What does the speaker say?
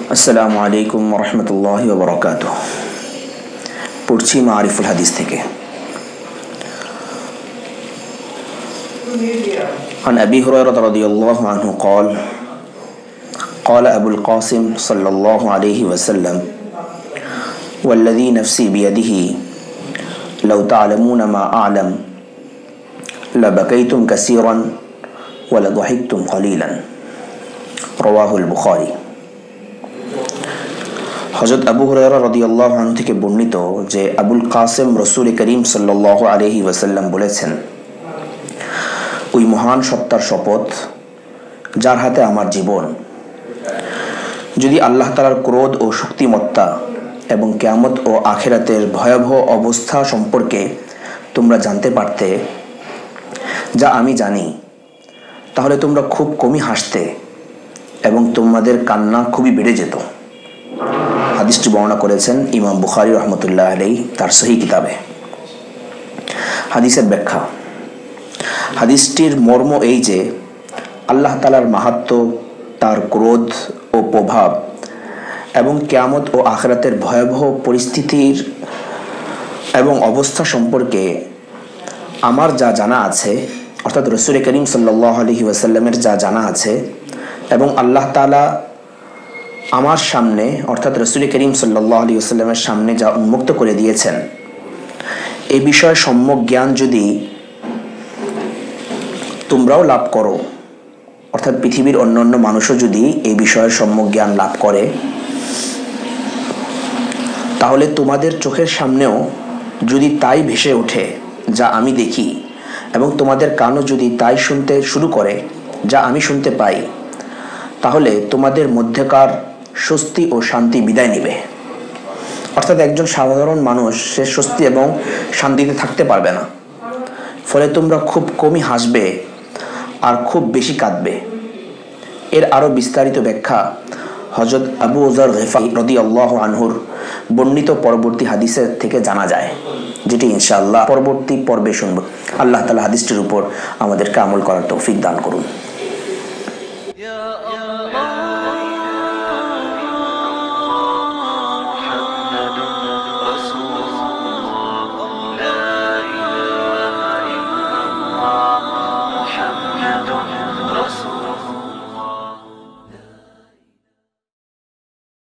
আসসালামু আলাইকুম ওয়া রাহমাতুল্লাহি ওয়া বারাকাতুহু। পড়ছি মারিফুল হাদিস থেকে। عن أبي هريرة رضي الله عنه قال قال أبو القاسم صلى الله عليه وسلم والذي نفسي بيده لو تعلمون ما أعلم لبكيتم كثيرا ولضحكتم قليلا رواه البخاري। হযরত আবু হুরায়রা রাদিয়াল্লাহু আনহু থেকে বর্ণিত যে আবুল কাসেম রাসূল করিম সাল্লাল্লাহু আলাইহি ওয়াসাল্লাম বলেছেন, ওই মহান সত্তার শপথ যার হাতে আমার জীবন, যদি আল্লাহ তাআলার ক্রোধ ও শক্তিমত্তা এবং কিয়ামত ও আখিরাতের ভয়াবহ অবস্থা সম্পর্কে তোমরা জানতে পারতে যা আমি জানি, তাহলে তোমরা খুব কমই হাসতে এবং তোমাদের কান্না খুবই বেড়ে যেত। হাদিসটি বর্ণনা করেছেন ইমাম বুখারী রাহমাতুল্লাহ আলাইহি তার সহিহ কিতাবে। হাদিসের ব্যাখ্যা। হাদিসটির মর্ম এই যে আল্লাহ তাআলার মাহাত্ম্য, তার ক্রোধ ও প্রভাব এবং কিয়ামত ও আখিরাতের ভয়াবহ পরিস্থিতির এবং অবস্থা সম্পর্কে আমার যা জানা আছে, অর্থাৎ রাসূল করিম সাল্লাল্লাহু আলাইহি ওয়াসাল্লামের যা জানা আছে, এবং আল্লাহ তাআলা আমার সামনে অর্থাৎ রাসূল করিম সাল্লাল্লাহু আলাইহি ওয়াসাল্লামের সামনে যা উন্মুক্ত করে দিয়েছেন, এই বিষয়ে সম্যক জ্ঞান যদি তোমরাও লাভ করো, অর্থাৎ পৃথিবীর অন্যান্য মানুষও যদি এই বিষয়ে সম্যক জ্ঞান লাভ করে, তাহলে তোমাদের চোখের সামনেও যদি তাই ভেসে ওঠে যা আমি দেখি, এবং তোমাদের কানও যদি তাই শুনতে শুরু করে যা আমি শুনতে পাই, তাহলে তোমাদের মধ্যেকার স্বস্তি ও শান্তি বিদায় নেবে। অর্থাৎ একজন সাধারণ মানুষ সে স্বস্তি এবং শান্তিতে থাকতে পারবে না। ফলে তোমরা খুব কমই হাসবে আর খুব বেশি কাঁদবে। এর আরও বিস্তারিত ব্যাখ্যা হযরত আবু যর গিফারী রাদিয়াল্লাহু আনহুর বর্ণিত পরবর্তী হাদিসের থেকে জানা যায়, যেটি ইনশাআল্লাহ পরবর্তী পর্বে শুনব। আল্লাহ তাআলা হাদিসটির উপর আমাদেরকে আমল করার তৌফিক দান করুন।